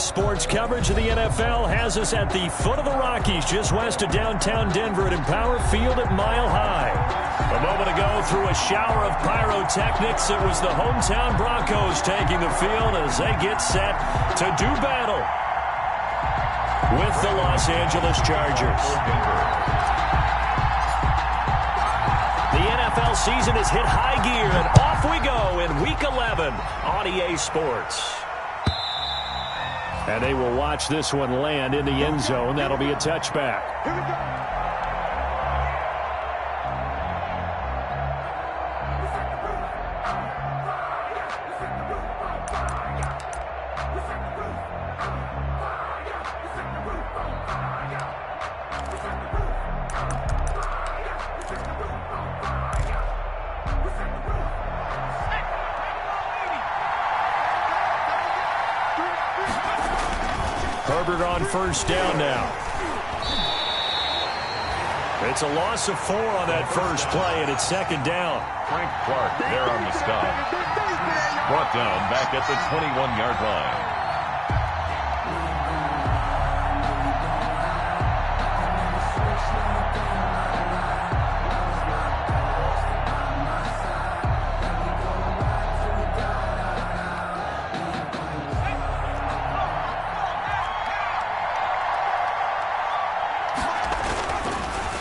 Sports coverage of the NFL has us at the foot of the Rockies, just west of downtown Denver at Empower Field at Mile High. A moment ago, through a shower of pyrotechnics, it was the hometown Broncos taking the field as they get set to do battle with the Los Angeles Chargers. The NFL season has hit high gear, and off we go in Week 11 on EA Sports. And they will watch this one land in the end zone. That'll be a touchback. Here we go. Herbert on first down now. It's a loss of 4 on that first play, and it's second down. Frank Clark there on the stop. Brought down back at the 21-yard line.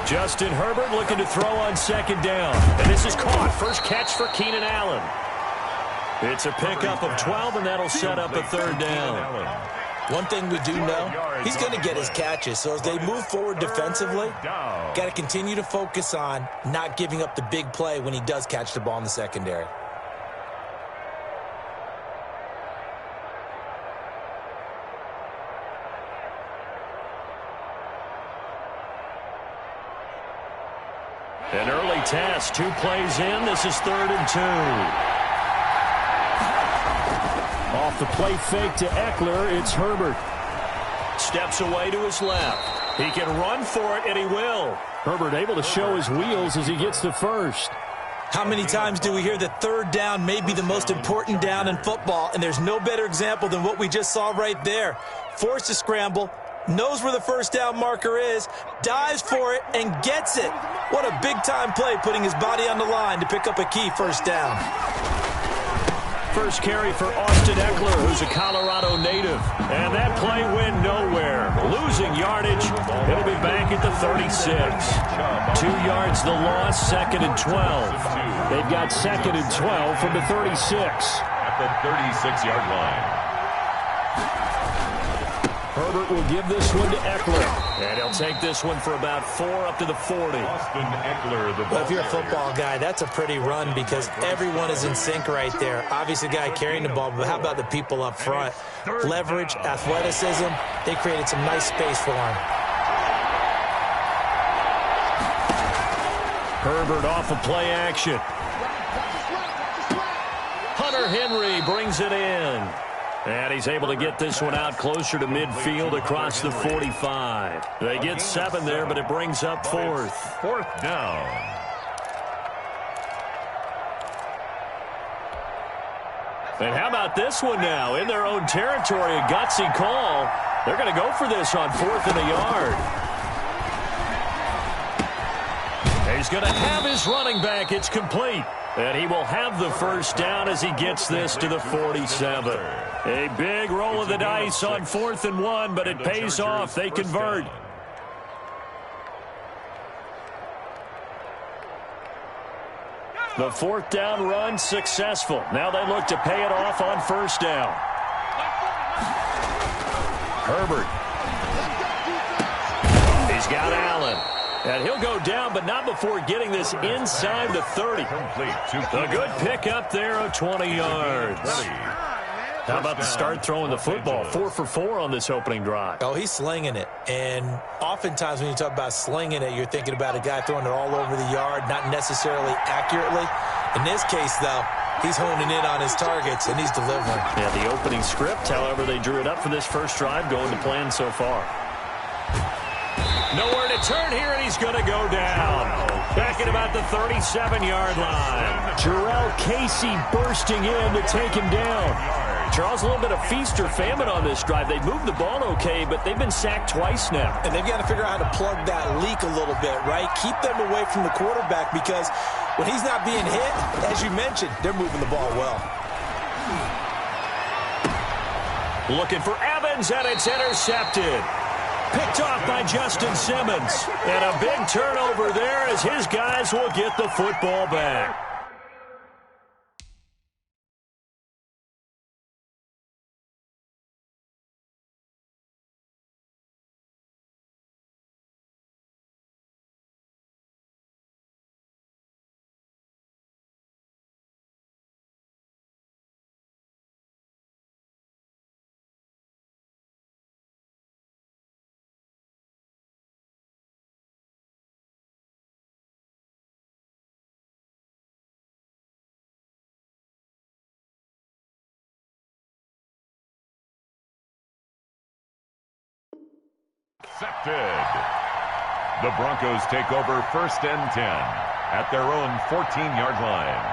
Justin Herbert looking to throw on second down. And this is caught. First catch for Keenan Allen. It's a pickup of 12, and that'll set up a third down. One thing we do know, he's going to get his catches. So as they move forward defensively, got to continue to focus on not giving up the big play when he does catch the ball in the secondary. An early test, 2 plays in. This is 3rd and 2. Off the play fake to Eckler, it's Herbert. Steps away to his left. He can run for it, and he will. Herbert able to show his wheels as he gets the first. How many times do we hear that third down may be the most important down in football, and there's no better example than what we just saw right there. Forced to scramble, knows where the first down marker is, dives for it, and gets it. What a big-time play, putting his body on the line to pick up a key first down. First carry for Austin Eckler, who's a Colorado native. And that play went nowhere. Losing yardage. It'll be back at the 36. 2 yards the loss, 2nd and 12. They've got 2nd and 12 from the 36. At the 36-yard line. Herbert will give this one to Eckler. And he'll take this one for about 4 up to the 40. Austin Eckler, well, if you're a football guy, that's a pretty run because everyone is in sync right there. Obviously, the guy carrying the ball, but how about the people up front? Leverage, athleticism, they created some nice space for him. Herbert off of play action. Hunter Henry brings it in. And he's able to get this one out closer to midfield across the 45. They get 7 there, but it brings up 4th. 4th down. And how about this one now? In their own territory, a gutsy call. They're going to go for this on 4th and a yard. He's going to have his running back. It's complete. And he will have the first down as he gets this to the 47. A big roll of the dice on 4th and 1, but it pays off. They convert. The 4th down run successful. Now they look to pay it off on first down. Herbert. He's got Allen. And he'll go down, but not before getting this inside the 30. A good pickup there of 20 yards. How about the start throwing the football? 4 for 4 on this opening drive. Oh, he's slinging it. And oftentimes when you talk about slinging it, you're thinking about a guy throwing it all over the yard, not necessarily accurately. In this case, though, he's honing in on his targets, and he's delivering. Yeah, the opening script, however, they drew it up for this first drive, going to plan so far. Nowhere to turn here, and he's going to go down. Back at about the 37-yard line. Jarrell Casey bursting in to take him down. Charles, a little bit of feast or famine on this drive. They moved the ball okay, but they've been sacked twice now. And they've got to figure out how to plug that leak a little bit, right? Keep them away from the quarterback because when he's not being hit, as you mentioned, they're moving the ball well. Looking for Evans, and it's intercepted. Picked off by Justin Simmons. And a big turnover there as his guys will get the football back. Accepted. The Broncos take over 1st and 10 at their own 14-yard line.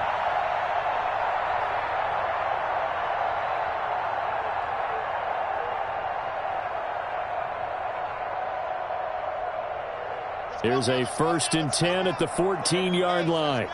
Here's a 1st and 10 at the 14-yard line.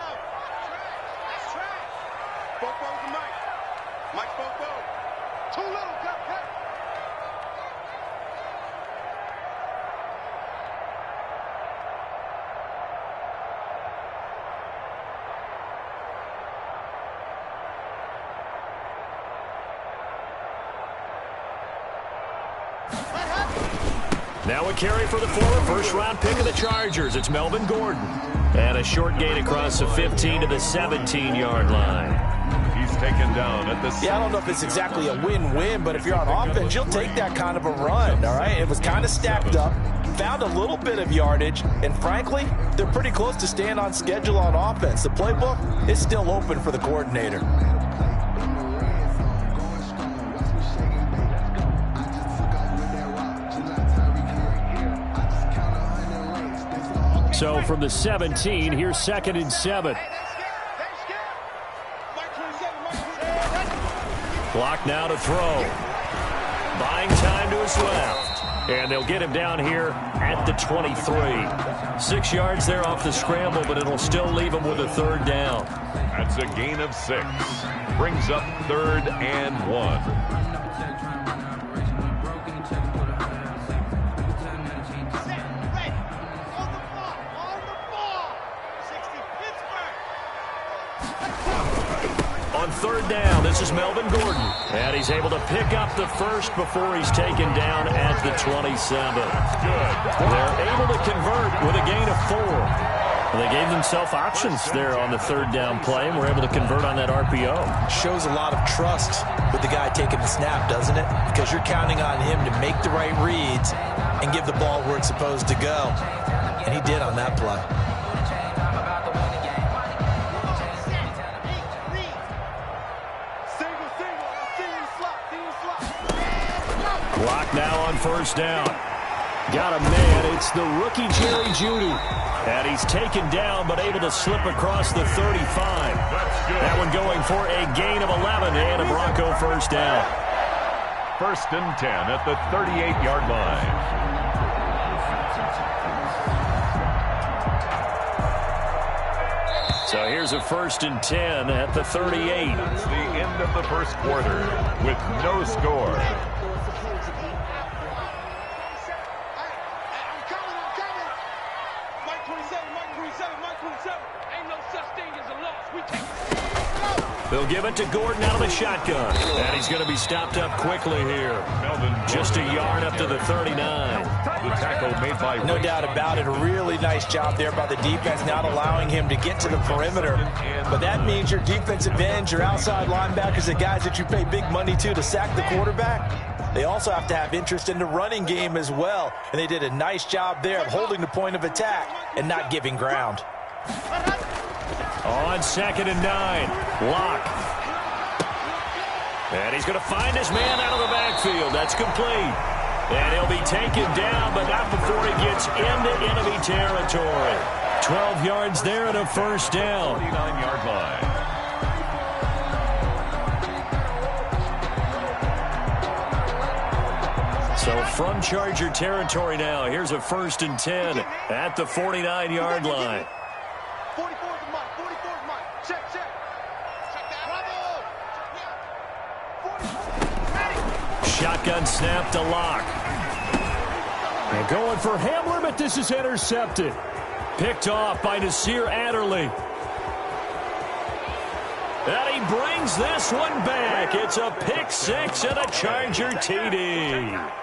Now a carry for the former first-round pick of the Chargers. It's Melvin Gordon. And a short gain across the 15 to the 17-yard line. He's taken down at the... Yeah, I don't know if it's exactly a win-win, but if you're on offense, you'll take that kind of a run, all right? It was kind of stacked up, found a little bit of yardage, and frankly, they're pretty close to staying on schedule on offense. The playbook is still open for the coordinator. So from the 17, here's 2nd and 7. Clock now to throw. Buying time to his left. And they'll get him down here at the 23. 6 yards there off the scramble, but it'll still leave him with a 3rd down. That's a gain of 6. Brings up 3rd and 1. On 3rd down, this is Melvin Gordon. And he's able to pick up the first before he's taken down at the 27. Good. They're able to convert with a gain of 4. They gave themselves options there on the 3rd down play, and were able to convert on that RPO. Shows a lot of trust with the guy taking the snap, doesn't it? Because you're counting on him to make the right reads and give the ball where it's supposed to go. And he did on that play. Clock now on 1st down. Got a man. It's the rookie Jerry Jeudy. And he's taken down but able to slip across the 35. That one going for a gain of 11 and a Bronco 1st down. 1st and 10 at the 38-yard line. So here's a 1st and 10 at the 38. It's the end of the 1st quarter with no score. They'll give it to Gordon out of the shotgun. And he's going to be stopped up quickly here. Just a yard up to the 39. The tackle made by No doubt about it. A really nice job there by the defense, not allowing him to get to the perimeter. But that means your defensive ends, your outside linebackers, the guys that you pay big money to sack the quarterback, they also have to have interest in the running game as well. And they did a nice job there of holding the point of attack and not giving ground. On 2nd and 9, Locke. And he's going to find his man out of the backfield. That's complete. And he'll be taken down, but not before he gets into enemy territory. 12 yards there and a 1st down. 49-yard line. So from Charger territory now, here's a 1st and 10 at the 49-yard line. 44's Mike. 44's Mike. Check. Check that. Bravo. Shotgun snap to Locke. And going for Hamler, but this is intercepted. Picked off by Nasir Adderley. And he brings this one back. It's a pick six and a Charger TD.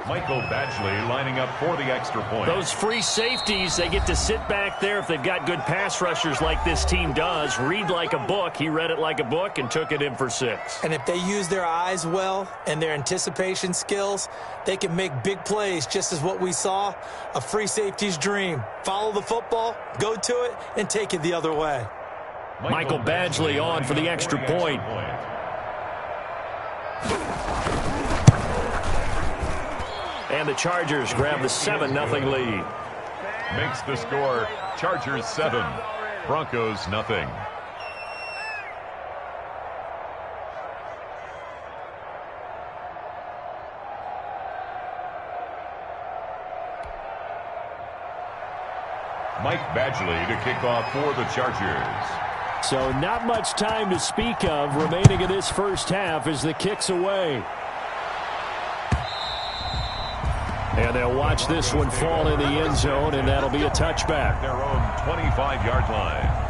Michael Badgley lining up for the extra point. Those free safeties, they get to sit back there if they've got good pass rushers like this team does. Read like a book. He read it like a book and took it in for 6. And if they use their eyes well and their anticipation skills, they can make big plays, just as what we saw. A free safety's dream. Follow the football, go to it, and take it the other way. Michael Badgley on for the extra point. And the Chargers grab the 7-0 lead. Makes the score Chargers 7, Broncos nothing. Mike Badgley to kick off for the Chargers. So not much time to speak of remaining in this first half as the kick's away. And they'll watch this one fall in the end zone, and that'll be a touchback. Their own 25-yard line.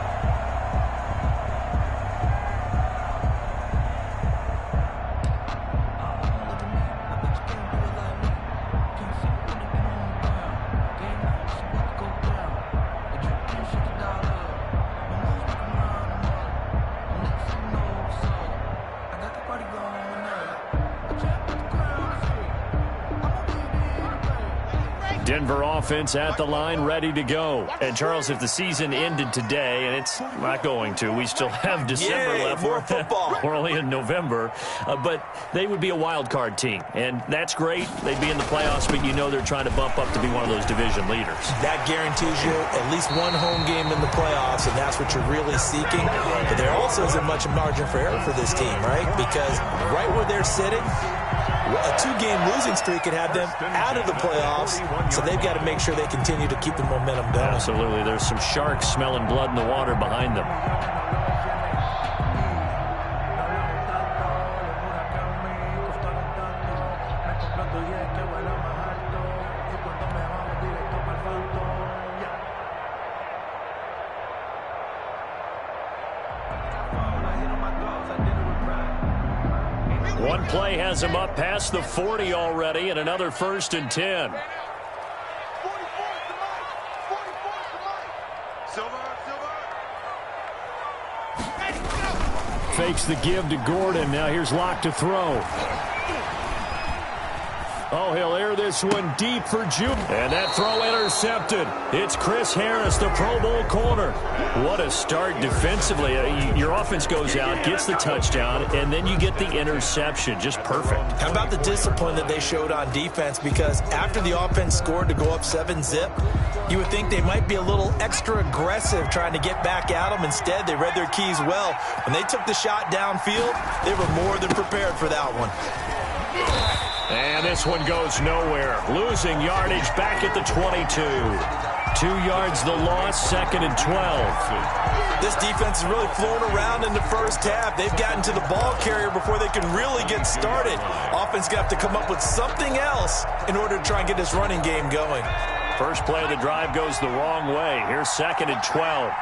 Denver offense at the line, ready to go. And, Charles, if the season ended today, and it's not going to, we still have December left. More football. We're only in November. But they would be a wild card team. And that's great. They'd be in the playoffs, but you know they're trying to bump up to be one of those division leaders. That guarantees you at least one home game in the playoffs, and that's what you're really seeking. But there also isn't much margin for error for this team, right? Because right where they're sitting, a 2-game losing streak could have them out of the playoffs, so they've got to make sure they continue to keep the momentum going. Absolutely. There's some sharks smelling blood in the water behind them. One play has him up past the 40 already, and another 1st and 10. 44's Mike. Fakes the give to Gordon. Now here's Locke to throw. Oh, he'll air this one deep for Jude. And that throw intercepted. It's Chris Harris, the Pro Bowl corner. What a start defensively. Your offense goes out, gets the touchdown, and then you get the interception. Just perfect. How about the discipline that they showed on defense? Because after the offense scored to go up 7-zip, you would think they might be a little extra aggressive trying to get back at them. Instead, they read their keys well. When they took the shot downfield, they were more than prepared for that one. And this one goes nowhere. Losing yardage back at the 22. 2 yards the loss, 2nd and 12. This defense has really flown around in the first half. They've gotten to the ball carrier before they can really get started. Offense going to have to come up with something else in order to try and get this running game going. First play of the drive goes the wrong way. Here's 2nd and 12.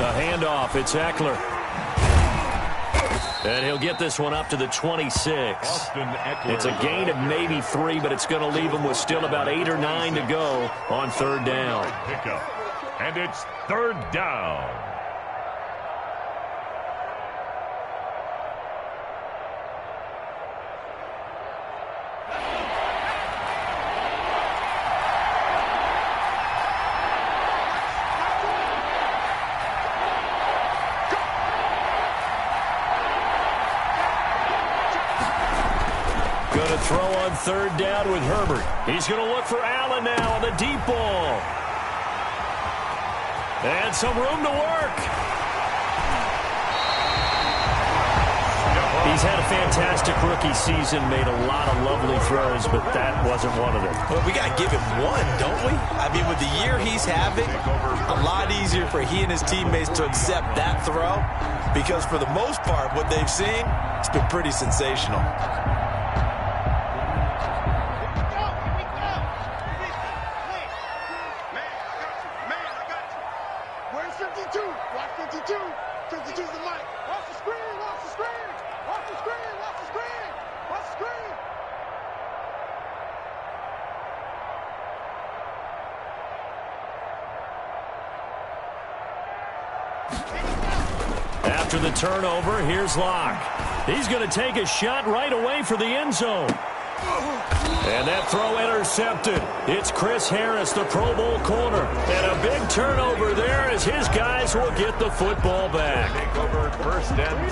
The handoff, it's Eckler. And he'll get this one up to the 26. It's a gain of maybe 3, but it's going to leave him with still about 8 or 9 to go on 3rd down. And it's 3rd down. Going to throw on 3rd down with Herbert. He's going to look for Allen now on the deep ball. And some room to work. He's had a fantastic rookie season, made a lot of lovely throws, but that wasn't one of them. Well, we got to give him one, don't we? I mean, with the year he's having, a lot easier for he and his teammates to accept that throw, because for the most part, what they've seen, it's been pretty sensational. Where's 52? Watch 52. 52's the mic. Watch the screen. Watch the screen. Watch the screen. Watch the screen. Watch the screen. After the turnover, here's Locke. He's going to take a shot right away for the end zone. And that throw intercepted. It's Chris Harris, the Pro Bowl corner. And a big turnover there as his guys will get the football back.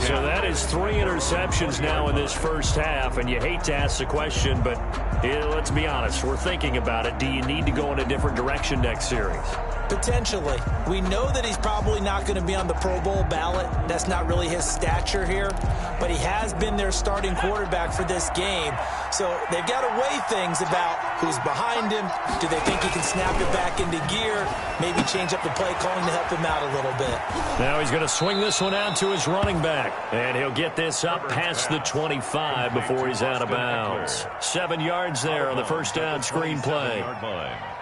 So that is 3 interceptions now in this first half. And you hate to ask the question, but let's be honest. We're thinking about it. Do you need to go in a different direction next series? Potentially. We know that he's probably not going to be on the Pro Bowl ballot. That's not really his stature here. But he has been their starting quarterback for this game. So they've got to weigh things about who's behind him. Do they think he can snap it back into gear? Maybe change up the play calling to help him out a little bit. Now he's going to swing this one out to his running back. And he'll get this up past the 25 before he's out of bounds. 7 yards there on the first down screen play.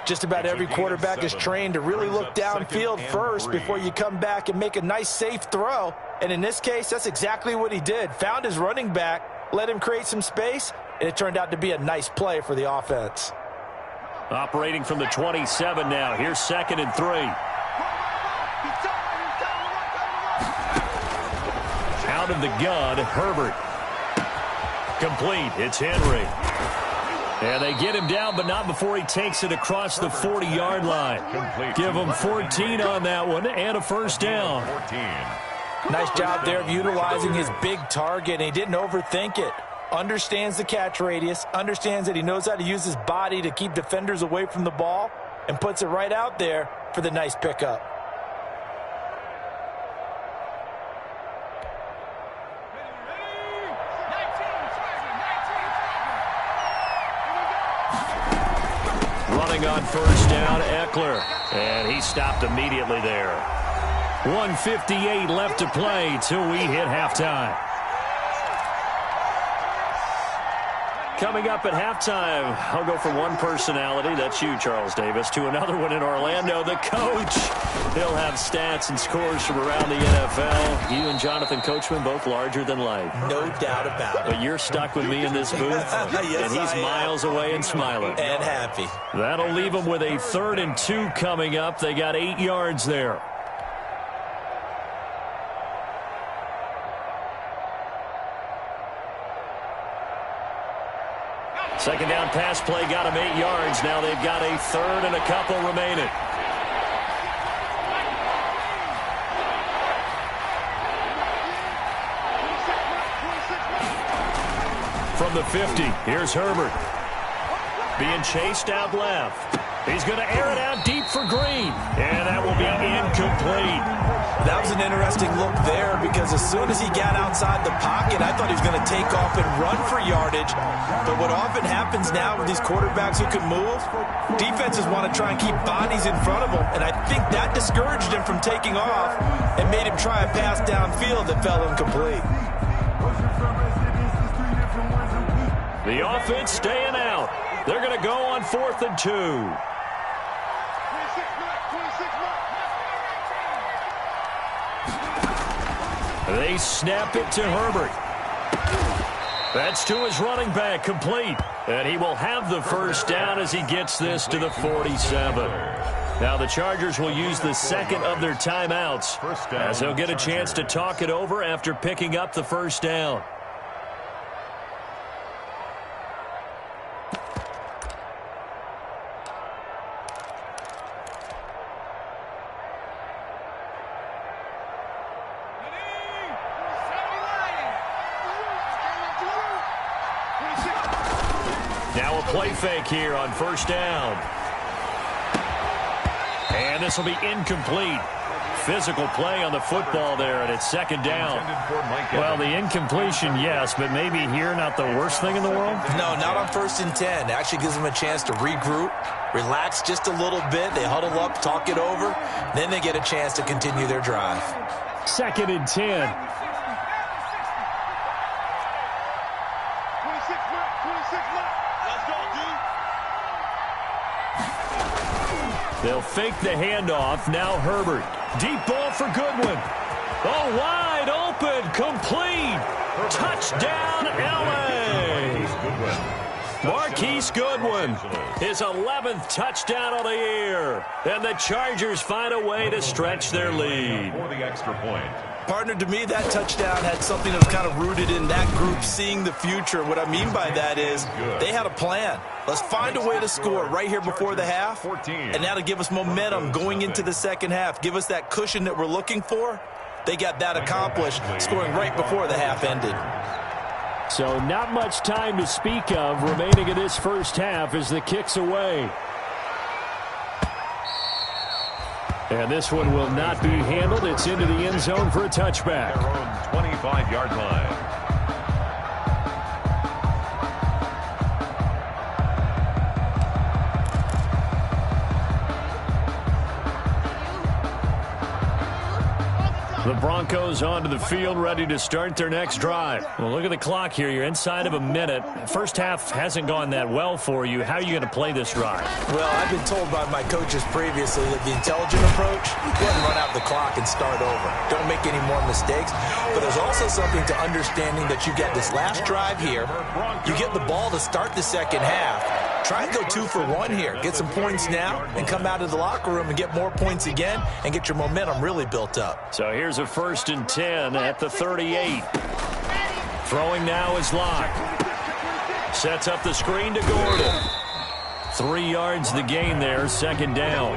Just about every quarterback is trained to really look downfield first before you come back and make a nice, safe throw. And in this case, that's exactly what he did. Found his running back, let him create some space, and it turned out to be a nice play for the offense. Operating from the 27 now. Here's 2nd and 3. Out of the gun, Herbert. Complete. It's Henry. And they get him down, but not before he takes it across the 40-yard line. Give him 14 on that one and a first down. Nice job there of utilizing his big target, and he didn't overthink it. Understands the catch radius, understands that he knows how to use his body to keep defenders away from the ball, and puts it right out there for the nice pickup. Running on first down, Eckler. And he stopped immediately there. 1:58 left to play till we hit halftime. Coming up at halftime, I'll go from one personality, that's you, Charles Davis, to another one in Orlando, the coach. He'll have stats and scores from around the NFL. You and Jonathan Coachman, both larger than life. No doubt about it. But you're stuck with me in this booth, Yes, and he's miles away and smiling. And happy. That'll leave him with a 3rd and 2 coming up. They got 8 yards there. Second down pass play got him 8 yards. Now they've got a 3rd and a couple remaining. From the 50, here's Herbert. Being chased out left. He's going to air it out deep for Green. And that will be incomplete. That was an interesting look there because as soon as he got outside the pocket, I thought he was going to take off and run for yardage. But what often happens now with these quarterbacks who can move, defenses want to try and keep bodies in front of them. And I think that discouraged him from taking off and made him try a pass downfield that fell incomplete. The offense staying out. They're going to go on 4th and 2. They snap it to Herbert. That's to his running back, complete. And he will have the first down as he gets this to the 47. Now the Chargers will use the 2nd of their timeouts as they'll get a chance to talk it over after picking up the first down. Now a play fake here on first down. And this will be incomplete. physical play on the football there, and it's second down. Well, the incompletion, yes, but maybe here not the worst thing in the world? No, not on 1st and 10. It actually gives them a chance to regroup, relax just a little bit. They huddle up, talk it over. Then they get a chance to continue their drive. 2nd and 10. 26 left. Let's go, D. They'll fake the handoff. Now Herbert. Deep ball for Goodwin. Oh, wide open. Complete. Touchdown, L.A. Marquise Goodwin. His 11th touchdown of the year. And the Chargers find a way to stretch their lead. For the extra point. Partner, to me, that touchdown had something that was kind of rooted in that group seeing the future. What I mean by that is they had a plan. Let's find a way to score right here before the half. And now to give us momentum going into the second half. Give us that cushion that we're looking for. They got that accomplished, scoring right before the half ended. So not much time to speak of remaining in this first half as the kick's away. And this one will not be handled. It's into the end zone for a touchback. Their own 25-yard line. The Broncos onto the field, ready to start their next drive. Well, look at the clock here. You're inside of a minute. First half hasn't gone that well for you. How are you going to play this drive? Well, I've been told by my coaches previously that the intelligent approach, go ahead and run out the clock and start over. Don't make any more mistakes. But there's also something to understanding that you get this last drive here. You get the ball to start the second half. Try and go 2 for 1 here. Get some points now and come out of the locker room and get more points again and get your momentum really built up. So here's a 1st and 10 at the 38. Throwing now is Locke. Sets up the screen to Gordon. 3 yards the gain there, second down.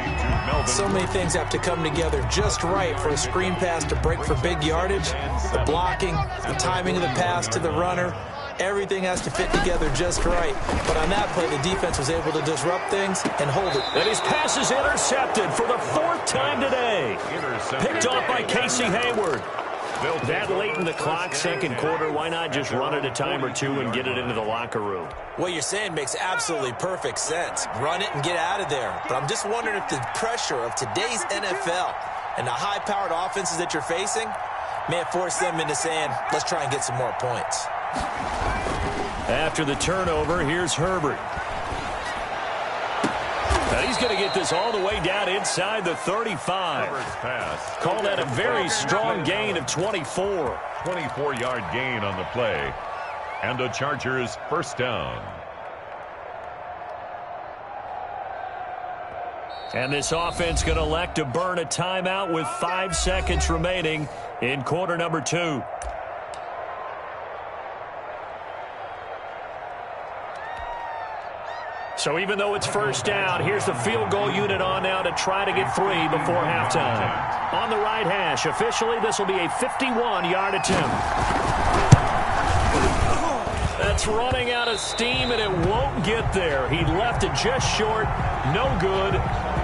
So many things have to come together just right for a screen pass to break for big yardage. The blocking, the timing of the pass to the runner. Everything has to fit together just right. But on that play, the defense was able to disrupt things and hold it. And his pass is intercepted for the 4th time today. Picked off by Casey Hayward. That late in the clock, second quarter, why not just run it a time or two and get it into the locker room? What you're saying makes absolutely perfect sense. Run it and get out of there. But I'm just wondering if the pressure of today's NFL and the high-powered offenses that you're facing may have forced them into saying, let's try and get some more points. After the turnover, here's Herbert. And he's going to get this all the way down inside the 35. Call that a very strong gain of 24. 24-yard gain on the play. And the Chargers first down. And this offense going to elect to burn a timeout with 5 seconds remaining in quarter number 2. So even though it's first down, here's the field goal unit on now to try to get 3 before halftime. On the right hash, officially this will be a 51-yard attempt. That's running out of steam, and it won't get there. He left it just short. No good.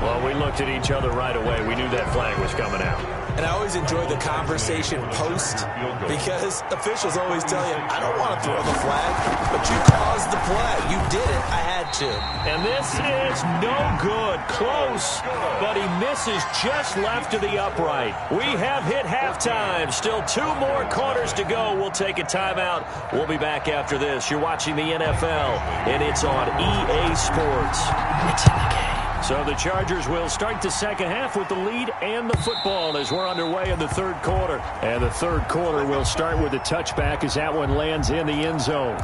Well, we looked at each other right away. We knew that flag was coming out. And I always enjoy the conversation post because officials always tell you, I don't want to throw the flag, but you caused the play. You did it. I had to. And this is no good. Close, but he misses just left of the upright. We have hit halftime. Still 2 more quarters to go. We'll take a timeout. We'll be back after this. You're watching the NFL, and it's on EA Sports. It's in the game. So the Chargers will start the second half with the lead and the football as we're underway in the third quarter. And the third quarter will start with a touchback as that one lands in the end zone.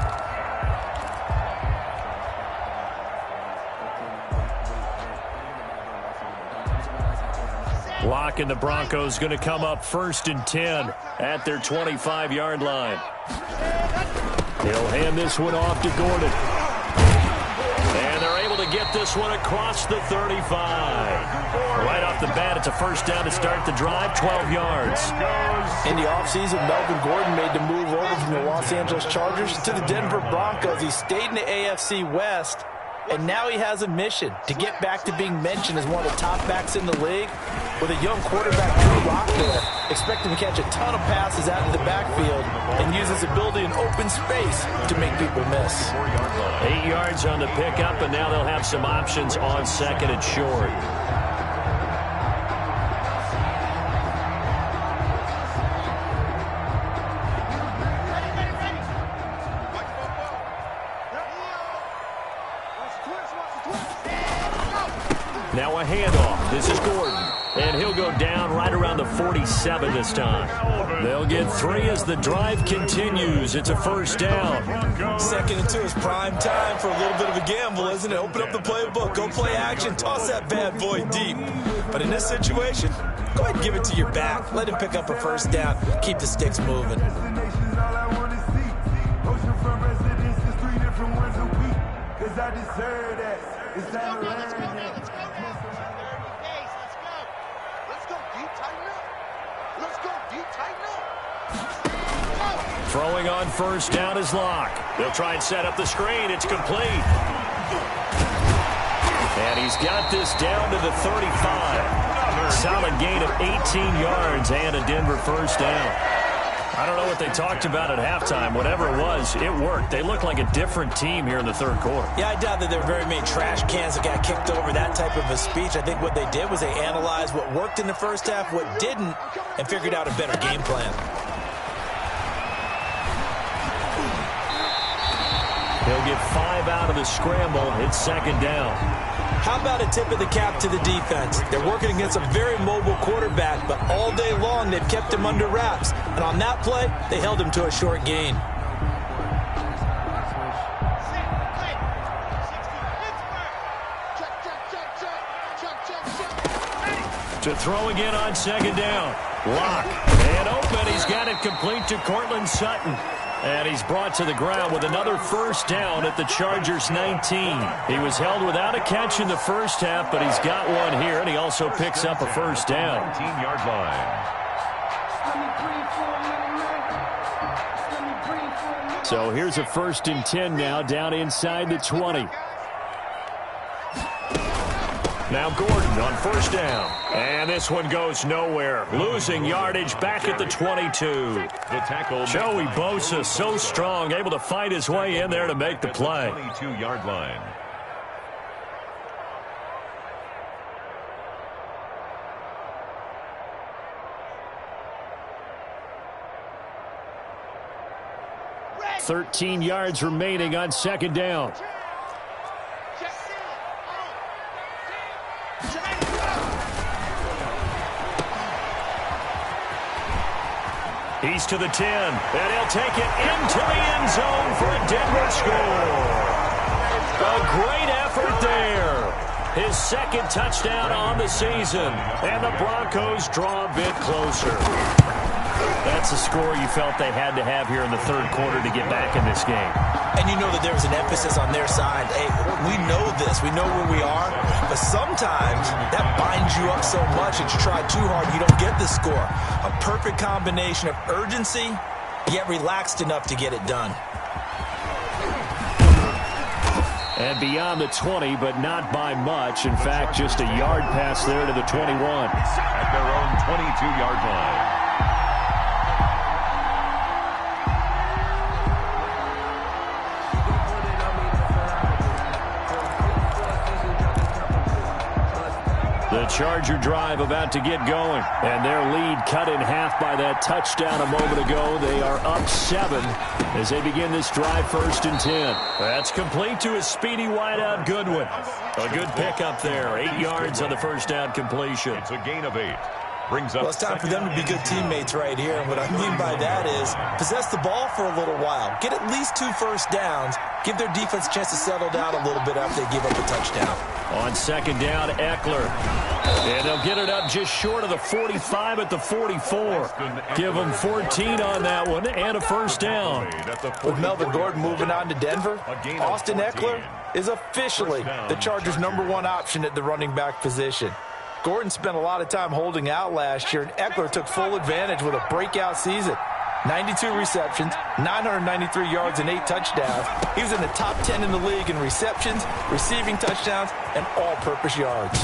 Locke and the Broncos going to come up 1st and 10 at their 25-yard line. He'll hand this one off to Gordon. And they're able to get this one across the 35. Right off the bat, it's a first down to start the drive, 12 yards. In the offseason, Melvin Gordon made the move over from the Los Angeles Chargers to the Denver Broncos. He stayed in the AFC West, And now he has a mission to get back to being mentioned as one of the top backs in the league. With a young quarterback, Drew Lock there, expect him to catch a ton of passes out of the backfield and use his ability in open space to make people miss. 8 yards on the pickup, and now they'll have some options on second and short. Now a handoff. This is Gordon. And he'll go down right around the 47 this time. They'll get 3 as the drive continues. It's a first down. 2nd and 2 is prime time for a little bit of a gamble, isn't it? Open up the playbook, go play action, toss that bad boy deep. But in this situation, go ahead and give it to your back. Let him pick up a first down. Keep the sticks moving. Throwing on first down is Locke. They'll try and set up the screen. It's complete. And he's got this down to the 35. Solid gain of 18 yards and a Denver first down. I don't know what they talked about at halftime. Whatever it was, it worked. They look like a different team here in the third quarter. Yeah, I doubt that there were very many trash cans that got kicked over, that type of a speech. I think what they did was they analyzed what worked in the first half, what didn't, and figured out a better game plan. He'll get 5 out of the scramble. It's second down. How about a tip of the cap to the defense? They're working against a very mobile quarterback, but all day long they've kept him under wraps. And on that play, they held him to a short gain. To throw again on second down. Lock. And open. He's got it complete to Cortland Sutton. And he's brought to the ground with another first down at the Chargers' 19. He was held without a catch in the first half, but he's got one here, and he also picks up a first down. 19-yard line. So here's a 1st and 10 now, down inside the 20. Now Gordon on first down. And this one goes nowhere. Losing yardage back at the 22. The tackle. Joey Bosa, so strong, able to fight his way in there to make the play. 22-yard line. Red. 13 yards remaining on second down. He's to the 10, and he'll take it into the end zone for a Denver score. A great effort there. His 2nd touchdown on the season, and the Broncos draw a bit closer. That's a score you felt they had to have here in the third quarter to get back in this game. And you know that there was an emphasis on their side. Hey, we know this. We know where we are. But sometimes that binds you up so much that you try too hard, you don't get the score. A perfect combination of urgency, yet relaxed enough to get it done. And beyond the 20, but not by much. In fact, just a yard pass there to the 21. At their own 22-yard line. The Charger drive about to get going, and their lead cut in half by that touchdown a moment ago. They are up 7 as they begin this drive, 1st and 10. That's complete to a speedy wideout Goodwin. A good pickup there, 8 yards on the first down completion. It's a gain of 8. Brings up. Well, it's time for them to be good teammates right here. And what I mean by that is possess the ball for a little while. Get at least 2 first downs. Give their defense a chance to settle down a little bit after they give up a touchdown. On second down, Eckler. And they'll get it up just short of the 45 at the 44. Give them 14 on that one and a first down. With Melvin Gordon moving on to Denver, Austin Eckler is officially the Chargers' #1 option at the running back position. Gordon spent a lot of time holding out last year, and Eckler took full advantage with a breakout season. 92 receptions, 993 yards, and 8 touchdowns. He was in the top 10 in the league in receptions, receiving touchdowns, and all-purpose yards.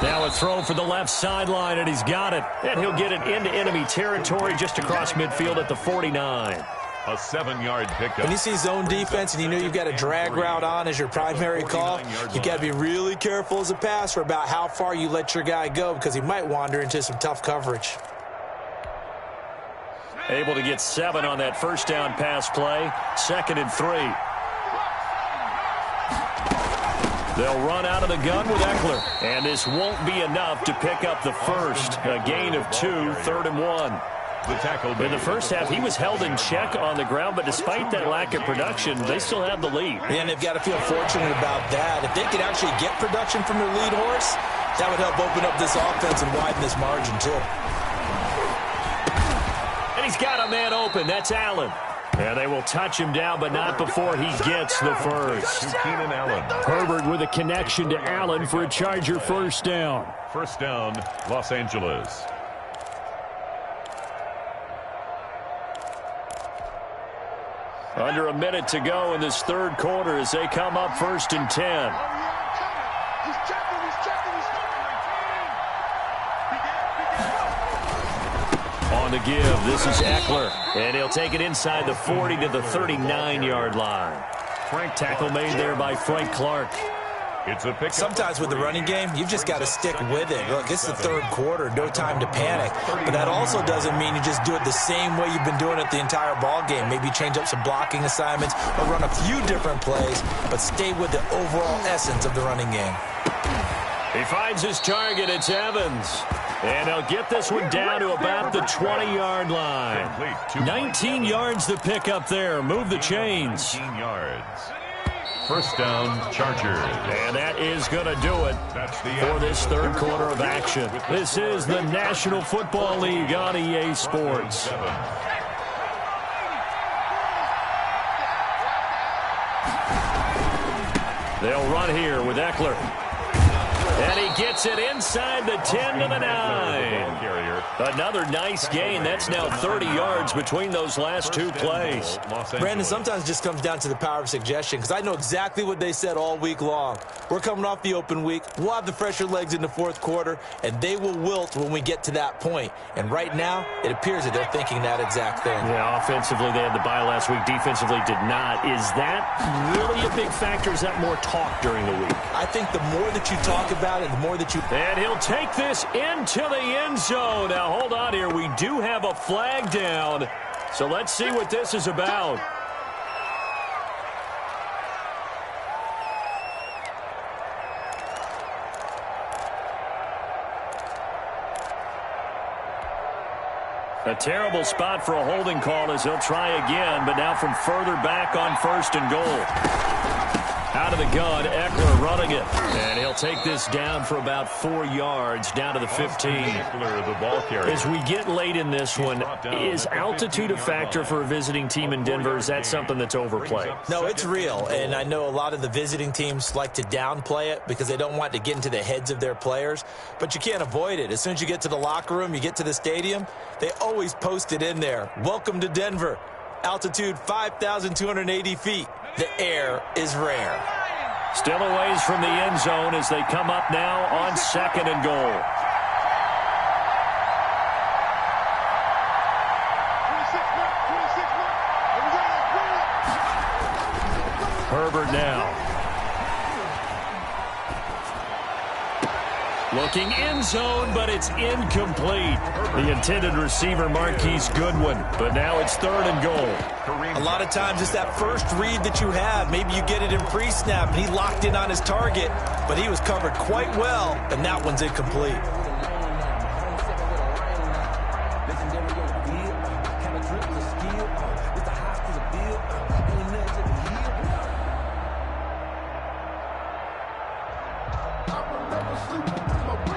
Now a throw for the left sideline, and he's got it. And he'll get it into enemy territory just across midfield at the 49. A 7-yard pickup. When you see zone defense and you know you've got a drag route on as your primary call, you've got to be really careful as a passer about how far you let your guy go because he might wander into some tough coverage. Able to get 7 on that first down pass play. 2nd and 3. They'll run out of the gun with Eckler. And this won't be enough to pick up the first. A gain of 2, 3rd and 1. In the first half, he was held in check on the ground, but despite that lack of production, they still have the lead. And they've got to feel fortunate about that. If they could actually get production from their lead horse, that would help open up this offense and widen this margin, too. And he's got a man open. That's Allen. And they will touch him down, but not before he gets the first. Keenan Allen. Herbert with a connection to Allen for a Charger first down. First down, Los Angeles. Under a minute to go in this third quarter as they come up 1st and 10. He's checking. On the give, this is Eckler. And he'll take it inside the 40 to the 39-yard line. Tackle made there by Frank Clark. It's a pick. Sometimes with the running game, you've just got to stick with it. Look, it's the third quarter, no time to panic. But that also doesn't mean you just do it the same way you've been doing it the entire ball game. Maybe change up some blocking assignments or run a few different plays, but stay with the overall essence of the running game. He finds his target. It's Evans. And they'll get this one down to about the 20-yard line. 19 yards to pick up there. Move the chains. 19 yards. First down, Chargers. And that is going to do it for this third quarter of action. This is the National Football League on EA Sports. They'll run here with Eckler. And he gets it inside the 10 to the 9. Another nice gain. That's now 30 yards between those last two plays. Brandon, sometimes it just comes down to the power of suggestion because I know exactly what they said all week long. We're coming off the open week. We'll have the fresher legs in the fourth quarter, and they will wilt when we get to that point. And right now, it appears that they're thinking that exact thing. Yeah, offensively, they had the bye last week. Defensively, did not. Is that really a big factor? Is that more talk during the week? I think the more that you talk about it, the more that you... And he'll take this into the end zone. Now, hold on here. We do have a flag down. So let's see what this is about. A terrible spot for a holding call as he'll try again, but now from further back on 1st and goal. Out of the gun, Eckler running it. And he'll take this down for about 4 yards, down to the 15. Eckler, the ball carrier. As we get late in this one, is altitude a factor for a visiting team in Denver? Is that something that's overplayed? No, it's real. And I know a lot of the visiting teams like to downplay it because they don't want to get into the heads of their players. But you can't avoid it. As soon as you get to the locker room, you get to the stadium, they always post it in there. Welcome to Denver. Altitude 5,280 feet. The air is rare. Still a ways from the end zone as they come up now on 2nd and goal. 26 Herbert now. Looking end zone, but it's incomplete. The intended receiver, Marquise Goodwin. But now it's 3rd and goal. A lot of times it's that first read that you have. Maybe you get it in pre-snap, and he locked in on his target, but he was covered quite well, and that one's incomplete.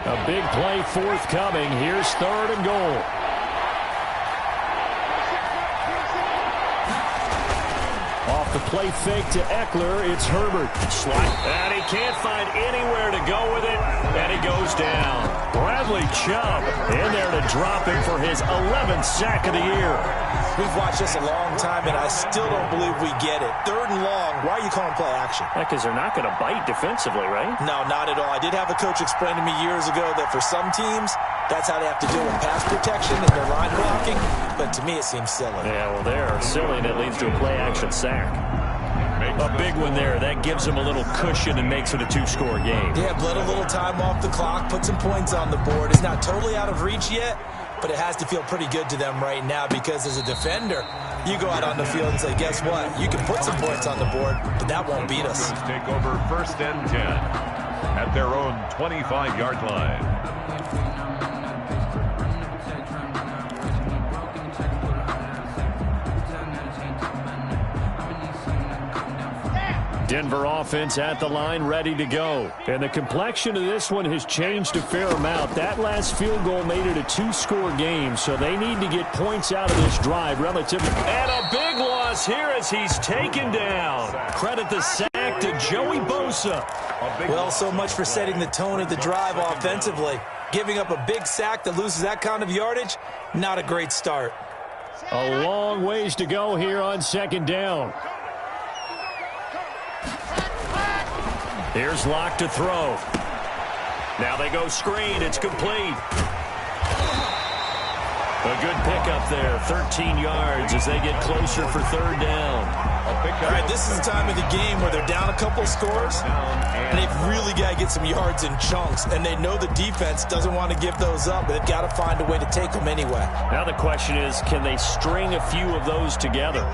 A big play forthcoming. Here's 3rd and goal. Off the play fake to Eckler, it's Herbert. And he can't find anywhere to go with it. And he goes down. Bradley Chubb in there to drop him for his 11th sack of the year. We've watched this a long time, and I still don't believe we get it. 3rd and long, why are you calling play action? Because they're not going to bite defensively, right? No, not at all. I did have a coach explain to me years ago that for some teams, that's how they have to deal with pass protection and their line blocking. But to me, it seems silly. Yeah, well, they're silly, and it leads to a play action sack. A big one there. That gives them a little cushion and makes it a 2-score game. Yeah, bled a little time off the clock, put some points on the board. It's not totally out of reach yet, but it has to feel pretty good to them right now because as a defender, you go out on the field and say, guess what? You can put some points on the board, but that won't beat us. Take over 1st and 10 at their own 25-yard line. Denver offense at the line, ready to go. And the complexion of this one has changed a fair amount. That last field goal made it a 2-score game, so they need to get points out of this drive relatively. And a big loss here as he's taken down. Credit the sack to Joey Bosa. Well, so much for setting the tone of the drive offensively. Giving up a big sack that loses that kind of yardage, not a great start. A long ways to go here on 2nd down. Here's Locke to throw. Now they go screen. It's complete. A good pickup there. 13 yards as they get closer for 3rd down. All right, this is the time of the game where they're down a couple of scores, and they've really got to get some yards in chunks, and they know the defense doesn't want to give those up, but they've got to find a way to take them anyway. Now the question is, can they string a few of those together?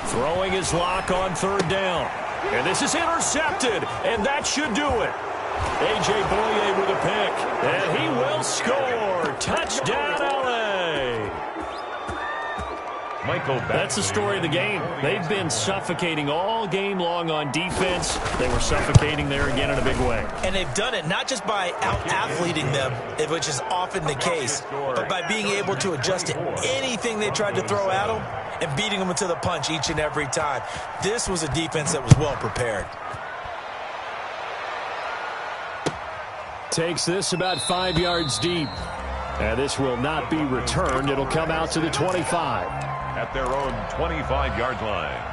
Throwing his Lock on 3rd down. And this is intercepted, and that should do it. A.J. Boye with a pick, and he will score. Touchdown, L.A. That's the story of the game. They've been suffocating all game long on defense. They were suffocating there again in a big way. And they've done it not just by out-athleting them, which is often the case, but by being able to adjust to anything they tried to throw at them and beating them to the punch each and every time. This was a defense that was well prepared. Takes this about 5 yards deep. And this will not be returned. It'll come out to the 25. At their own 25-yard line.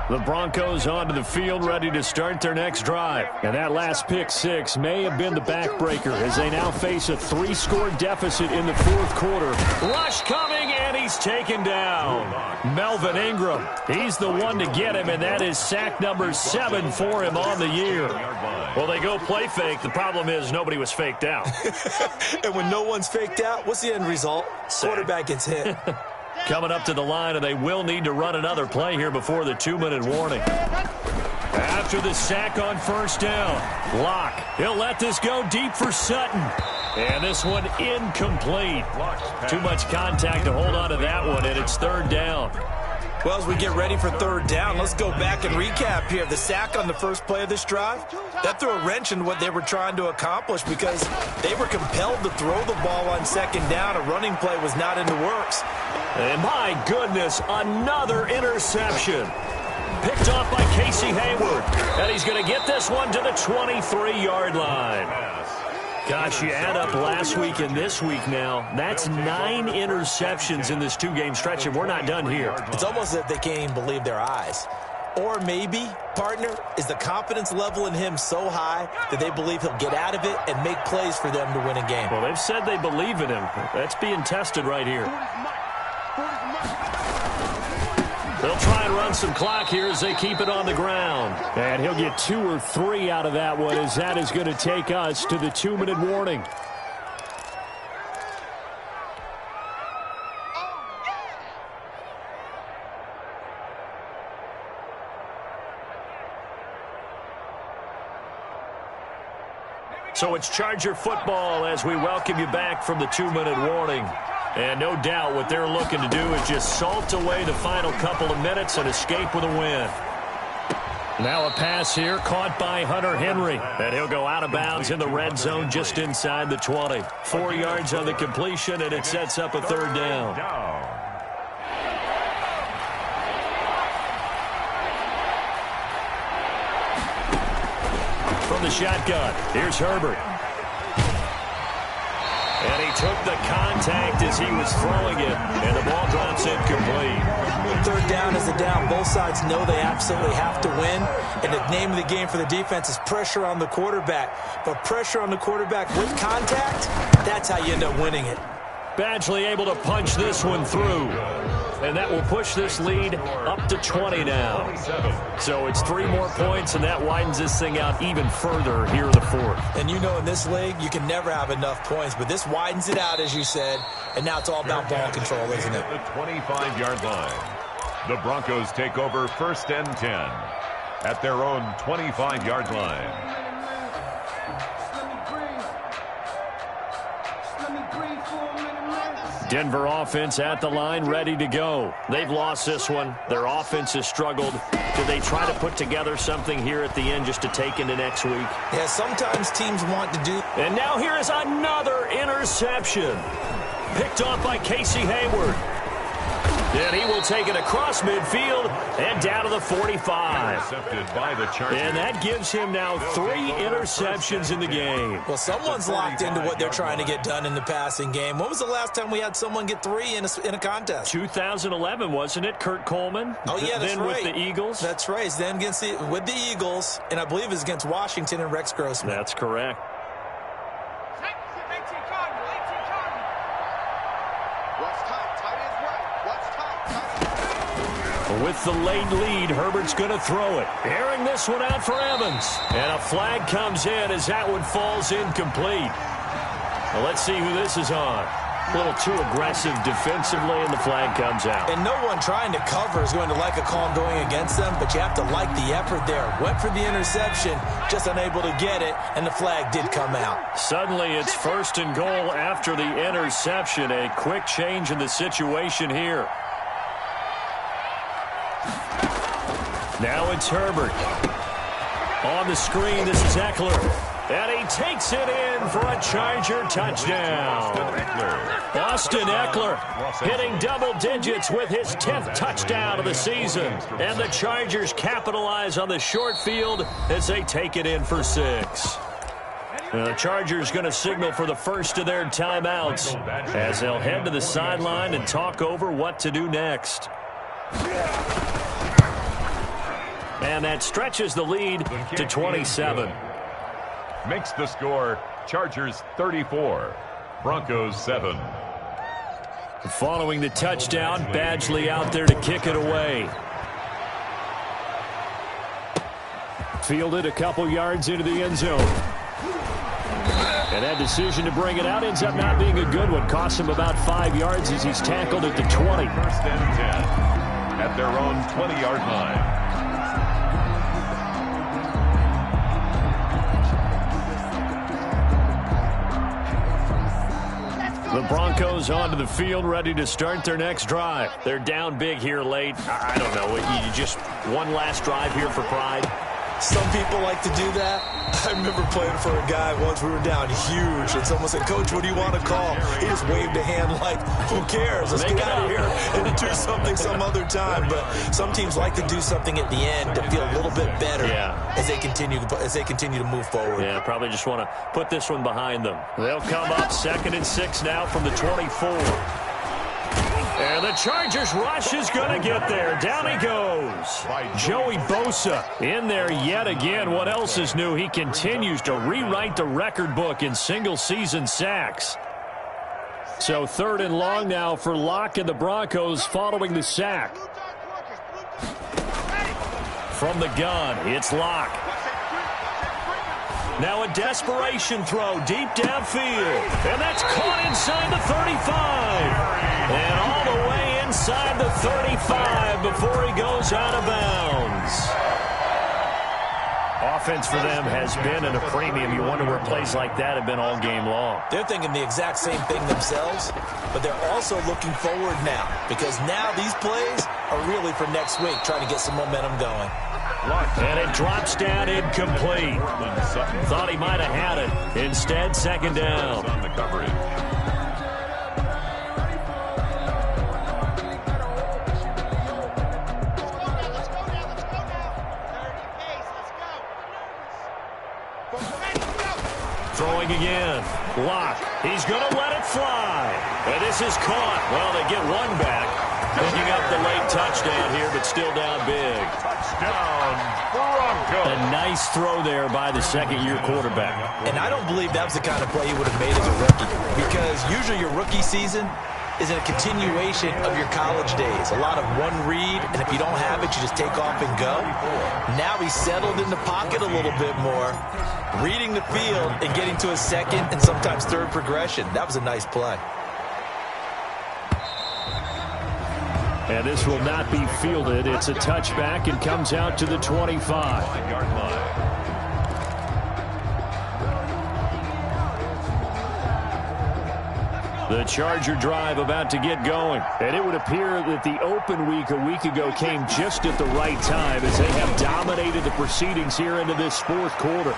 The Broncos onto the field, ready to start their next drive. And that last pick six may have been the backbreaker as they now face a 3-score deficit in the 4th quarter. Rush coming, and he's taken down. Melvin Ingram, he's the one to get him, and that is sack number 7 for him on the year. Well, they go play fake. The problem is nobody was faked out. And when no one's faked out, what's the end result? Quarterback gets hit. Coming up to the line, and they will need to run another play here before the 2-minute warning. After the sack on 1st down, Locke, he'll let this go deep for Sutton. And this one incomplete. Too much contact to hold on to that one, and it's 3rd down. Well, as we get ready for 3rd down, let's go back and recap here. The sack on the first play of this drive, that threw a wrench in what they were trying to accomplish because they were compelled to throw the ball on 2nd down. A running play was not in the works. And my goodness, another interception. Picked off by Casey Hayward. And he's going to get this one to the 23-yard line. Gosh, you add up last week and this week now, that's 9 interceptions in this 2-game stretch, and we're not done here. It's almost as if they can't even believe their eyes. Or maybe, partner, is the confidence level in him so high that they believe he'll get out of it and make plays for them to win a game. Well, they've said they believe in him. That's being tested right here. They'll try and run some clock here as they keep it on the ground. And he'll get 2 or 3 out of that one as that is going to take us to the 2-minute warning. So it's Charger football as we welcome you back from the 2-minute warning. And no doubt what they're looking to do is just salt away the final couple of minutes and escape with a win. Now a pass here caught by Hunter Henry. And he'll go out of bounds in the red zone just inside the 20. 4 yards on the completion, and it sets up a third down. From the shotgun, here's Herbert. And he took the contact as he was throwing it, and the ball drops incomplete. Third down is a down. Both sides know they absolutely have to win, and the name of the game for the defense is pressure on the quarterback. But pressure on the quarterback with contact, that's how you end up winning it. Badgley able to punch this one through. And that will push this lead up to 20 now. So it's 3 more points, and that widens this thing out even further here in the fourth. And you know in this league, you can never have enough points, but this widens it out, as you said, and now it's all about ball control, isn't it? The 25-yard line. The Broncos take over 1st and 10 at their own 25-yard line. Denver offense at the line, ready to go. They've lost this one. Their offense has struggled. Do they try to put together something here at the end just to take into next week? Yeah, sometimes teams want to do. And now here is another interception. Picked off by Casey Hayward. And he will take it across midfield and down to the 45. Intercepted by the Chargers. And that gives him now 3 interceptions in the game. Well, someone's locked into what they're trying to get done in the passing game. When was the last time we had someone get 3 in a contest? 2011, wasn't it? Kurt Coleman? Oh, yeah, that's then right. With the Eagles? That's right. Then with the Eagles, and I believe it was against Washington and Rex Grossman. That's correct. With the late lead, Herbert's going to throw it. Airing this one out for Evans. And a flag comes in as that one falls incomplete. Well, let's see who this is on. A little too aggressive defensively, and the flag comes out. And no one trying to cover is going to like a call going against them, but you have to like the effort there. Went for the interception, just unable to get it, and the flag did come out. Suddenly, it's 1st and goal after the interception. A quick change in the situation here. Now it's Herbert. On the screen, this is Eckler. And he takes it in for a Charger touchdown. Austin Eckler hitting double digits with his 10th touchdown of the season. And the Chargers capitalize on the short field as they take it in for 6. The Chargers going to signal for the first of their timeouts as they'll head to the sideline and talk over what to do next. And that stretches the lead to 27. Makes the score Chargers 34, Broncos 7. Following the touchdown, Badgley out there to kick it away. Fielded a couple yards into the end zone. And that decision to bring it out ends up not being a good one. Costs him about 5 yards as he's tackled at the 20. 1st and 10 at their own 20-yard line. The Broncos onto the field, ready to start their next drive. They're down big here late. I don't know. You just one last drive here for pride. Some people like to do that. I remember playing for a guy once. We were down huge, and someone said, "Coach, what do you want to call?" He just waved a hand like, "Who cares? Let's get out of here and do something some other time." But some teams like to do something at the end to feel a little bit better as they continue to move forward. Yeah, probably just want to put this one behind them. They'll come up 2nd and 6 now from the 24. And the Chargers rush is going to get there. Down he goes. Joey Bosa in there yet again. What else is new? He continues to rewrite the record book in single-season sacks. So 3rd and long now for Locke and the Broncos following the sack. From the gun, it's Locke. Now a desperation throw deep downfield. And that's caught inside the 35. And all the way inside the 35 before he goes out of bounds. Offense for them has been at a premium. You wonder where plays like that have been all game long. They're thinking the exact same thing themselves, but they're also looking forward now because now these plays are really for next week, trying to get some momentum going. And it drops down incomplete. Thought he might have had it. Instead, second down. On the coverage. Throwing again. Lock. He's going to let it fly. And this is caught. Well, they get one back. Picking up the late touchdown here, but still down big. Touchdown, Broncos. A nice throw there by the second-year quarterback. And I don't believe that was the kind of play he would have made as a rookie, because usually your rookie season is a continuation of your college days. A lot of one read, and if you don't have it, you just take off and go. Now he's settled in the pocket a little bit more, reading the field and getting to a second and sometimes third progression. That was a nice play. And this will not be fielded. It's a touchback and comes out to the 25-yard line. The Charger drive about to get going. And it would appear that the open week a week ago came just at the right time as they have dominated the proceedings here into this fourth quarter.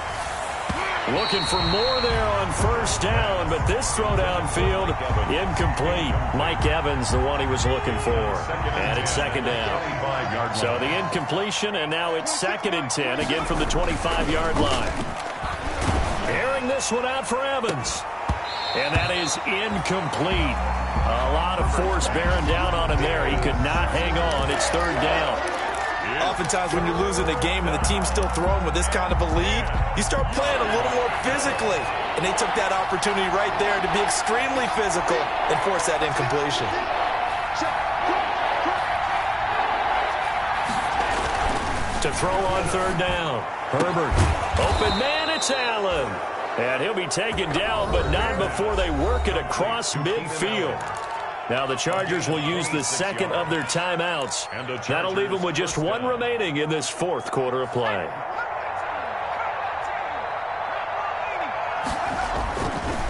Looking for more there on first down, but this throw downfield, incomplete. Mike Evans, the one he was looking for. And it's second down. So the incompletion, and now it's 2nd and 10, again from the 25-yard line. Airing this one out for Evans. And that is incomplete. A lot of force bearing down on him there. He could not hang on. It's third down. Oftentimes when you're losing a game and the team's still throwing with this kind of a lead, you start playing a little more physically. And they took that opportunity right there to be extremely physical and force that incompletion. To throw on third down. Herbert. Open man, it's Allen. And he'll be taken down, but not before they work it across midfield. Now the Chargers will use the second of their timeouts. That'll leave them with just one remaining in this fourth quarter of play.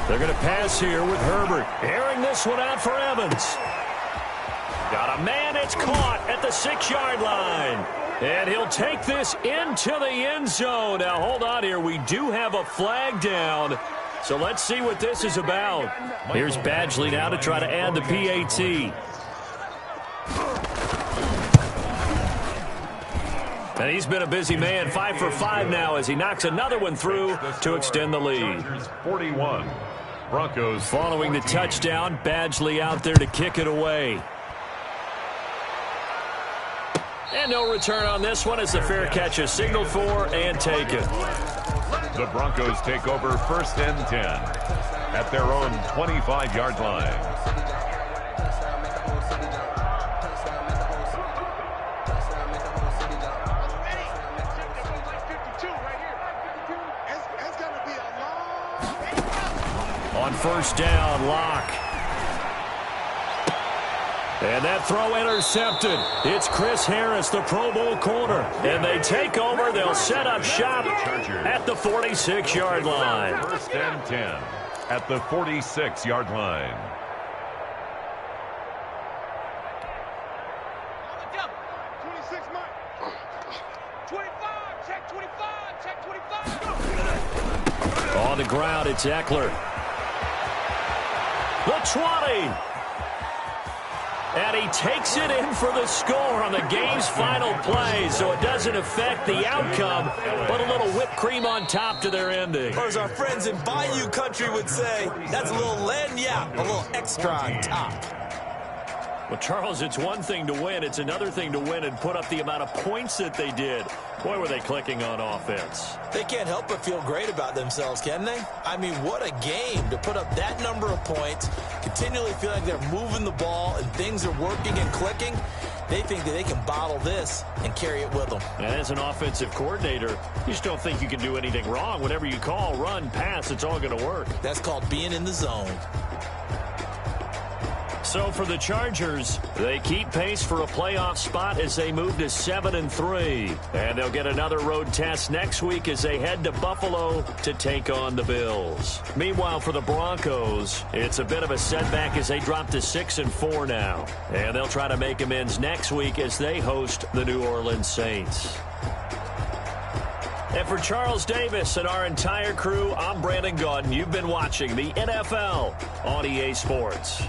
They're going to pass here with Herbert. Airing this one out for Evans. Got a man, it's caught at the 6-yard line. And he'll take this into the end zone. Now hold on here, we do have a flag down. So let's see what this is about. Here's Badgley now to try to add the PAT. And he's been a busy man, 5 for 5 now as he knocks another one through to extend the lead. 41. Broncos following the touchdown. Badgley out there to kick it away. And no return on this one as the fair catch is signaled for and taken. The Broncos take over 1st and 10 at their own 25-yard line. On first down, Lock. And that throw intercepted. It's Chris Harris, the Pro Bowl corner. And they take over. They'll set up shop at the 46-yard line. 1st and 10 at the 46-yard line. On the ground, it's Eckler. The 20. And he takes it in for the score on the game's final play, so it doesn't affect the outcome, but a little whipped cream on top to their ending. Or as our friends in Bayou Country would say, that's a little lagniappe, a little extra on top. Well, Charles, it's one thing to win. It's another thing to win and put up the amount of points that they did. Boy, were they clicking on offense. They can't help but feel great about themselves, can they? I mean, what a game to put up that number of points, continually feel like they're moving the ball and things are working and clicking. They think that they can bottle this and carry it with them. And as an offensive coordinator, you just don't think you can do anything wrong. Whatever you call, run, pass, it's all going to work. That's called being in the zone. So for the Chargers, they keep pace for a playoff spot as they move to 7-3. And they'll get another road test next week as they head to Buffalo to take on the Bills. Meanwhile, for the Broncos, it's a bit of a setback as they drop to 6-4 now. And they'll try to make amends next week as they host the New Orleans Saints. And for Charles Davis and our entire crew, I'm Brandon Gaudin. You've been watching the NFL on EA Sports.